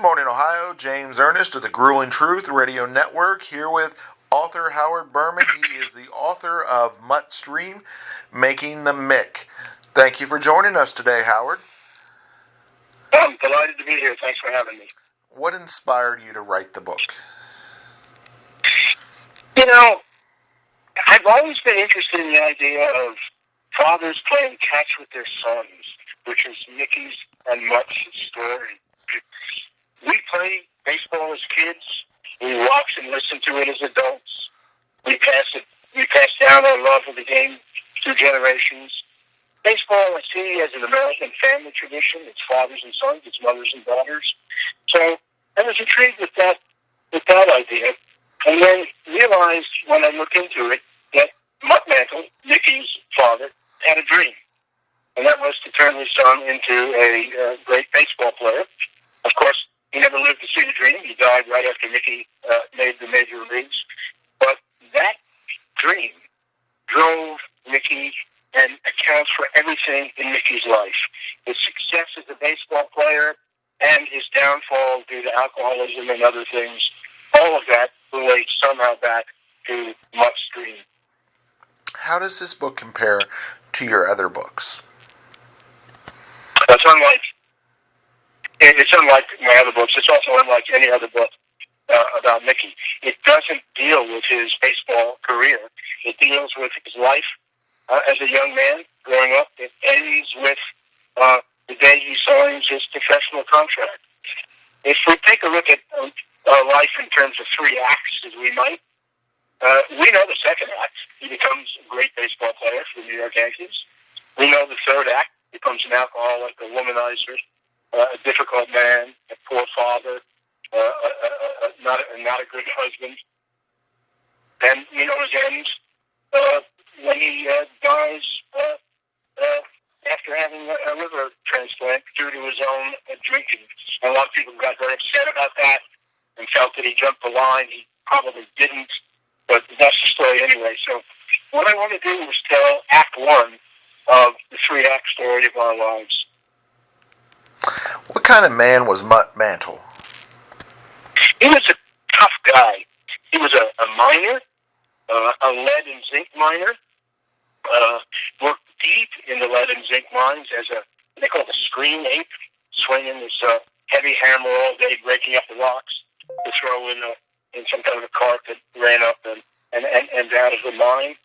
morning, Ohio. James Ernest of the Grueling Truth Radio Network here with author Howard Burman. He is the author of Mutt Stream, Making the Mick. Thank you for joining us today, Howard. I'm delighted to be here. Thanks for having me. What inspired you to write the book? You know, I've always been interested in the idea of fathers playing catch with their sons, which is Mickey's and Mutt's story. We play baseball as kids. We watch and listen to it as adults. We pass down our love of the game through generations. Baseball, I see as an American family tradition. It's fathers and sons. It's mothers and daughters. So I was intrigued with that idea, and then realized when I looked into it that Mick Mantles, Mickey's father, had a dream, and that was to turn his son into a great baseball player. Of course, he never lived to see the dream. He died right after Mickey made the major leagues. But that dream drove Mickey and accounts for everything in Mickey's life. His success as a baseball player and his downfall due to alcoholism and other things, all of that relates somehow back to Mutt's dream. How does this book compare to your other books? It's unlike my other books. It's also unlike any other book about Mickey. It doesn't deal with his baseball career. It deals with his life as a young man growing up. It ends with the day he signs his professional contract. If we take a look at our life in terms of three acts, as we might, we know the second act. He becomes a great baseball player for the New York Yankees. We know the third act. He becomes an alcoholic, a womanizer, a difficult man, a poor father, not a good husband. And we know his end when he dies after having a liver transplant due to his own drinking. And a lot of people got very upset about that and felt that he jumped the line. He probably didn't, but that's the story anyway. So what I want to do is tell Act 1 of the three-act story of our lives. What kind of man was Mutt Mantles? He was a tough guy. He was a miner, a lead and zinc miner, worked deep in the lead and zinc mines as they call it a screen ape, swinging this heavy hammer all day, breaking up the rocks to throw in some kind of a cart that ran up and out of the mine.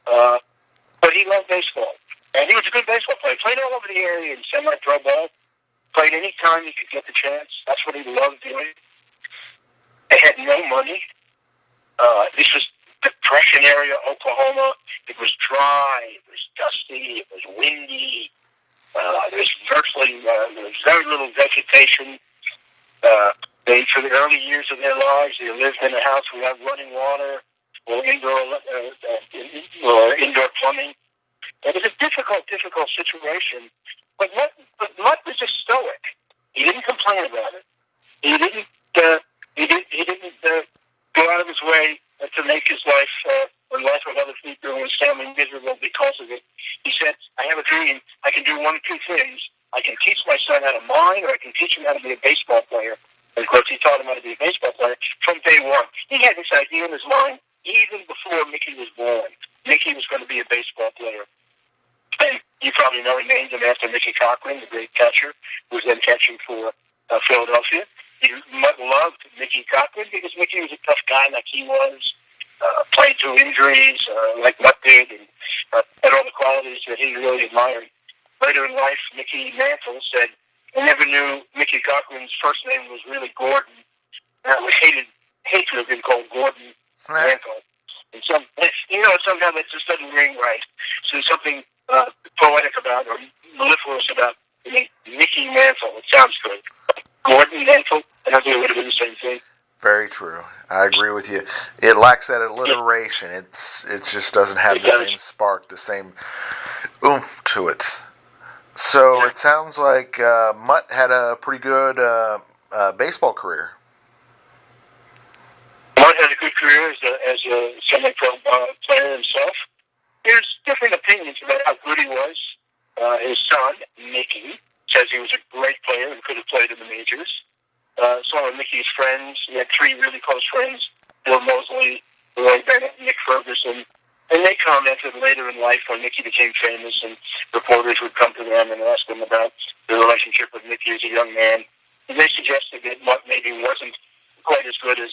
But he loved baseball. And he was a good baseball player. Played all over the area in semi-pro ball. Played any time he could get the chance. That's what he loved doing. They had no money. This was Depression area, Oklahoma. It was dry. It was dusty. It was windy. There was very little vegetation. For the early years of their lives, they lived in a house without running water or indoor plumbing. It was a difficult situation. But Mutt was just stoic. He didn't complain about it. He didn't go out of his way to make his life or life of other people and his family miserable because of it. He said, "I have a dream. I can do one of two things. I can teach my son how to mine, or I can teach him how to be a baseball player." And of course, he taught him how to be a baseball player from day one. He had this idea in his mind even before Mickey was born. Mickey was going to be a baseball player. And you probably know he named him after Mickey Cochran, the great catcher, who was then catching for Philadelphia. Mutt loved Mickey Cochran because Mickey was a tough guy like he was, played through injuries like Mutt did, and had all the qualities that he really admired. Later in life, Mickey Mantles said he never knew Mickey Cochran's first name was really Gordon. We hate to have been called Gordon Mantles. And somehow that just doesn't ring right. So there's something poetic about or mellifluous about Mickey Mantles. It sounds good. Gordon Mantles, I don't think it would have been the same thing. Very true. I agree with you. It lacks that alliteration. It just doesn't have the same spark, the same oomph to it. So it sounds like Mutt had a pretty good baseball career. Mutt had a good career as a semi-pro player himself. There's different opinions about how good he was. His son, Mickey, says he was a great player and could have played in the majors. some of Mickey's friends. He had three really close friends: Bill Mosley, Roy Bennett, and Nick Ferguson. And they commented later in life when Mickey became famous, and reporters would come to them and ask them about their relationship with Mickey as a young man. And they suggested that Mutt maybe wasn't quite as good as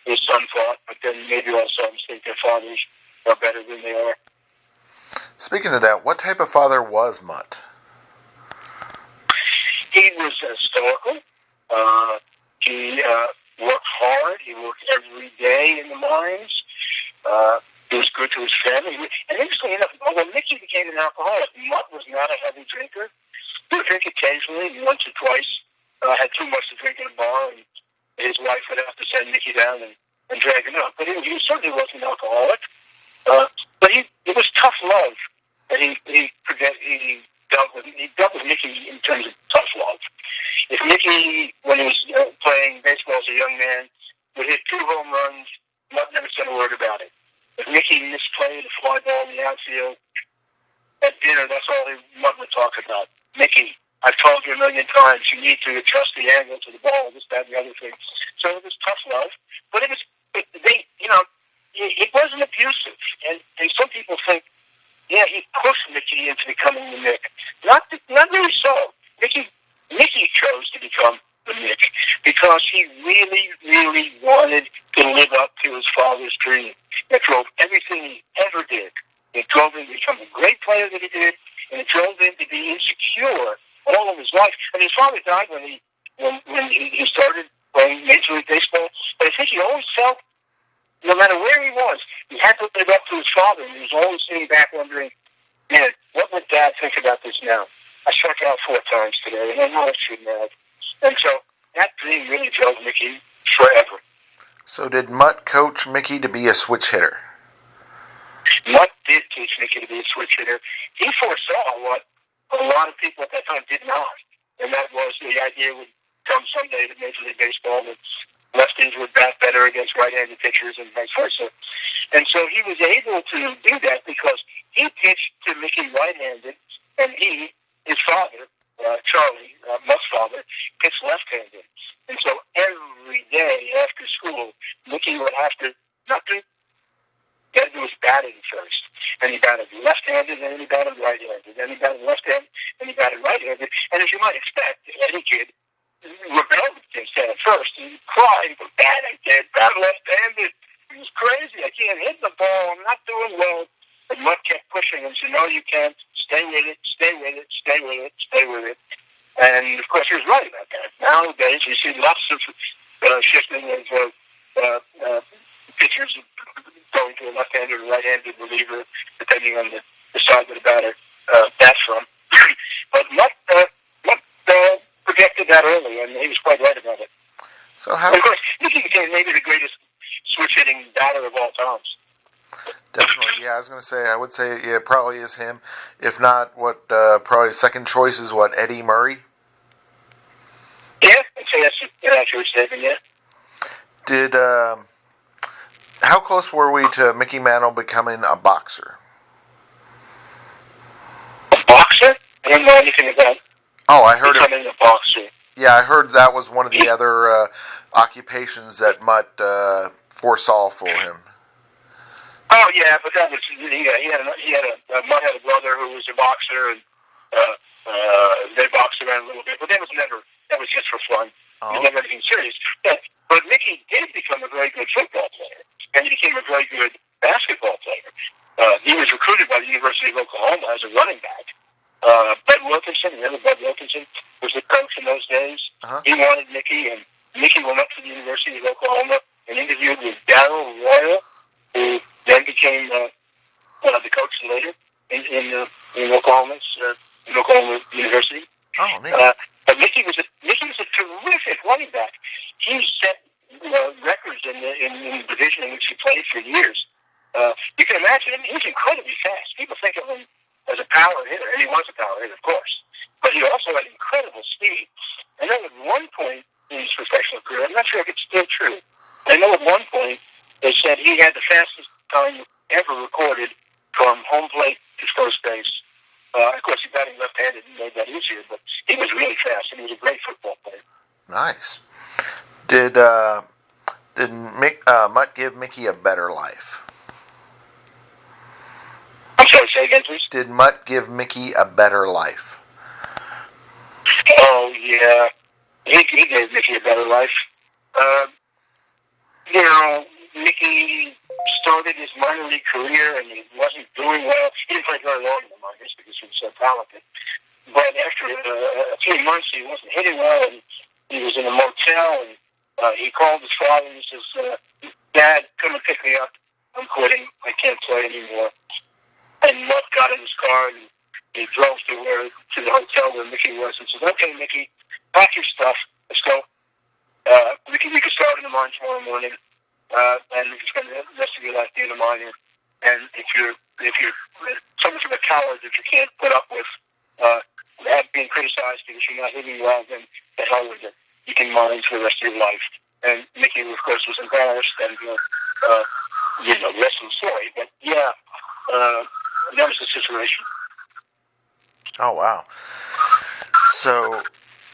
his son thought, but then maybe all sons think their fathers are better than they are. Speaking of that, what type of father was Mutt? He was stoical. He worked hard. He worked every day in the mines. He was good to his family. And interestingly enough, although Mickey became an alcoholic, Mutt was not a heavy drinker. He would drink occasionally, once or twice. Had too much to drink in a bar, and his wife would have to send Mickey down and drag him out. But he certainly wasn't an alcoholic. But it was tough love that he dealt with Mickey in terms of tough love. If Mickey, when he was playing baseball as a young man, would hit 2 home runs, Mutt never said a word about it. If Mickey misplayed a fly ball in the outfield, at dinner, that's all Mutt would talk about. Mickey, I've told you a million times, you need to adjust the angle to the ball, this, that, and the other thing. So it was tough love, but it wasn't abusive. And some people think, yeah, he pushed Mickey into becoming the Mick. Not really so. Mickey chose to become the Mick because he really, really wanted to live up to his father's dream. It drove everything he ever did. It drove him to become a great player that he did, and it drove him to be insecure all of his life. And his father died when he started playing Major League Baseball. But I think he always felt, no matter where he was, he had to live up to his father. And he was always sitting back wondering, man, what would Dad think about this now? I struck out 4 times today, and I know I shouldn't have. And so that dream really drove Mickey forever. So did Mutt coach Mickey to be a switch hitter? Mutt did teach Mickey to be a switch hitter. He foresaw what a lot of people at that time did not, and that was the idea would come someday to Major League Baseball that lefties would bat better against right-handed pitchers and vice versa. And so he was able to do that because he pitched to Mickey right-handed, and his father, Charlie, Mutt's father, pitched left-handed. And so every day after school, Mickey would have to get to his batting first. And he batted left-handed, and he batted right-handed. Then he batted left-handed, and he batted right-handed. And as you might expect, any kid rebelled against that at first. He cried, "Dad, I can't bat left-handed. It was crazy. I can't hit the ball. I'm not doing well." But Mutt kept pushing him. Said, "No, you can't. Stay with it. Stay with it. Stay with it. Stay with it." And of course, he was right about that. Nowadays, you see lots of shifting of pitchers going to a left-handed or right-handed reliever, depending on the side of the batter bats from. But Mutt projected that early, and he was quite right about it. So how? And of course, Mickey became maybe the greatest switch-hitting batter of all times. Definitely, yeah. I would say, yeah, it probably is him. If not, probably second choice is Eddie Murray. Yeah, I'd say that's an accurate statement. Yeah. How close were we to Mickey Mantle becoming a boxer? A boxer? I don't know anything about. Oh, I heard becoming a boxer. Yeah, I heard that was one of the other occupations that Mutt foresaw for him. Oh yeah, but that was Mutt had a brother who was a boxer, and they boxed around a little bit, but that was just for fun. Oh. It was never anything serious. But Mickey did become a very good football player, and he became a very good basketball player. He was recruited by the University of Oklahoma as a running back. Bud Wilkinson, remember Bud Wilkinson, was the coach in those days. Uh-huh. He wanted Mickey, and Mickey went up to the University of Oklahoma and interviewed with Darryl Royal, who then became the coach later in Oklahoma University. Oh, neat. But Mickey was a terrific running back. He set records in the division in which he played for years. You can imagine him; he was incredibly fast. People think of him as a power hitter, and he was a power hitter, of course. But he also had incredible speed. I know at one point in his professional career, I'm not sure if it's still true, I know at one point they said he had the fastest time ever recorded from home plate to first base. Of course, he batting left-handed and made that easier, but he was really fast, and he was a great football player. Nice. Did Mutt give Mickey a better life? I'm sorry, say again, please. Did Mutt give Mickey a better life? Oh, yeah. He gave Mickey a better life. Mickey started his minor league career and he wasn't doing well. He didn't play very long in the minors because he was so talented. But after a few months, he wasn't hitting well, and he was in a motel, and he called his father and he says, Dad, come and pick me up. I'm quitting. I can't play anymore. And Mutt got in his car and he drove to the hotel where Mickey was and said, okay, Mickey, pack your stuff. Let's go. We can start in the mine tomorrow morning, and you can spend the rest of your life being a miner. And if you're so much of a coward that you can't put up with being criticized because you're not hitting well, then the hell with it. You can mine for the rest of your life. And Mickey, of course, was embarrassed, and the rest of the story. But yeah, that was the situation. Oh, wow. So,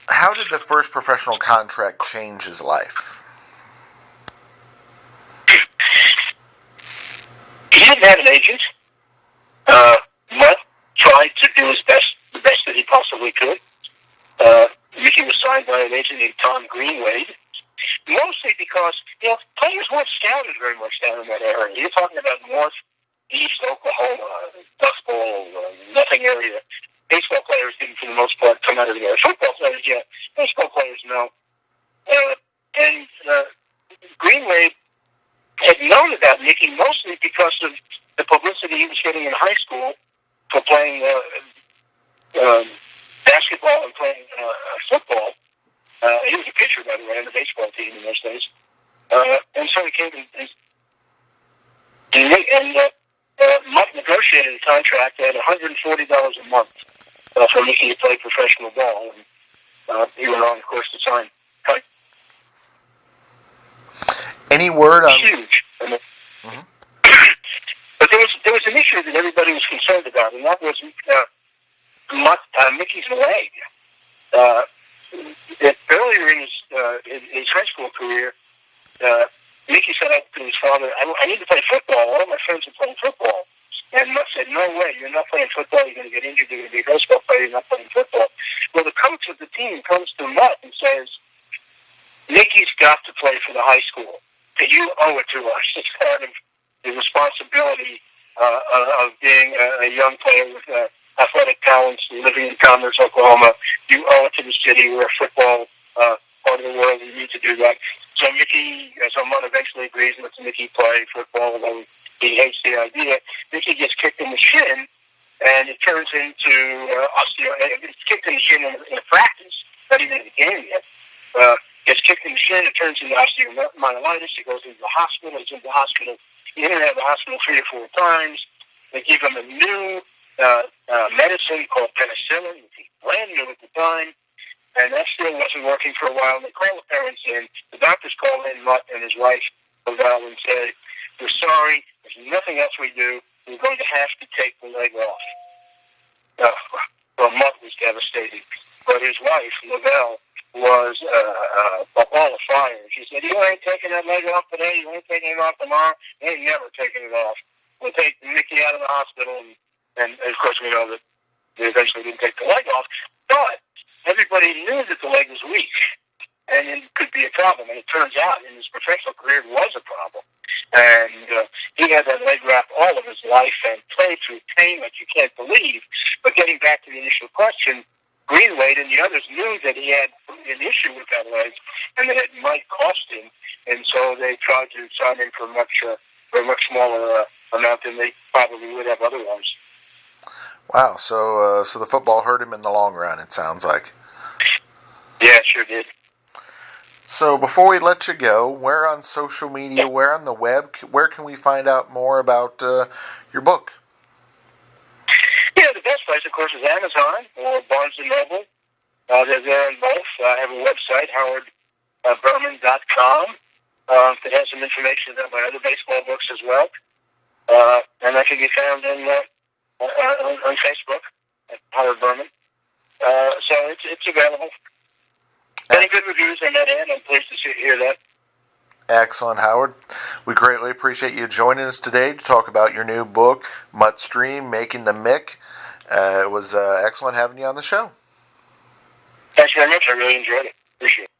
how did the first professional contract change his life? He didn't have an agent. Mutt tried to do the best that he possibly could. Mickey was signed by an agent named Tom Greenwade, mostly because players weren't scouted very much down in that area. You're talking about northeast Oklahoma, Dust Bowl, nothing area. Baseball players didn't, for the most part, come out of the area. Football players, yeah. Baseball players, no. And Greenway had known about Mickey mostly because of the publicity he was getting in high school for playing basketball and playing football. He was a pitcher, by the way, on the baseball team in those days. And so he came and Mutt negotiated a contract at $140 a month for Mickey to play professional ball. And he went on, of course, to sign. Any word on... Huge. But there was an issue that everybody was concerned about, and that was Mickey's leg. Earlier in his high school career, Mickey said to his father, I need to play football. All my friends are playing football. And Mutt said, no way, you're not playing football. You're going to get injured. You're going to be a baseball player. You're not playing football. Well, the coach of the team comes to Mutt and says, Mickey's got to play for the high school. You owe it to us. It's part of the responsibility of being a young player with athletic talents living in Commerce, Oklahoma. You owe it to the city. We're a football part of the world. You need to do that. So Mutt eventually agrees and lets Mickey play football, although he hates the idea. Mickey gets kicked in the shin, and it turns into it's kicked in the shin in a practice, not even in the game yet. Gets kicked in the shin, it turns into osteomyelitis. He goes into the hospital. He's in the hospital. He's in and out of the hospital 3 or 4 times. They give him a new medicine called penicillin, which was brand new at the time, and that still wasn't working for a while. And they call the parents in. The doctors call in Mutt and his wife, Lavelle, and say, we're sorry, there's nothing else we do. We're going to have to take the leg off. Well, Mutt was devastated. But his wife, Lavelle, was a ball of fire. She said, you ain't taking that leg off today, you ain't taking it off tomorrow, you ain't never taking it off. We'll take Mickey out of the hospital, and of course we know that they eventually didn't take the leg off, but everybody knew that the leg was weak, and it could be a problem, and it turns out in his professional career it was a problem. And he had that leg wrap all of his life and played through pain like you can't believe. But getting back to the initial question, Greenwade and the others knew that he had an issue with that leg and that it might cost him, and so they tried to sign him for a much smaller amount than they probably would have otherwise. Wow, so the football hurt him in the long run, it sounds like. Yeah, it sure did. So before we let you go, where on social media, where on the web, where can we find out more about your book? Yeah, the best place, of course, is Amazon or Barnes & Noble. They're there on both. I have a website, howardburman.com, that has some information about my other baseball books as well. And that can be found on Facebook at Howard Burman. So it's available. Any good reviews on that end? I'm pleased to hear that. Excellent, Howard. We greatly appreciate you joining us today to talk about your new book, Mutt Stream, Making the Mick. It was excellent having you on the show. Thanks very much. I really enjoyed it. Appreciate it.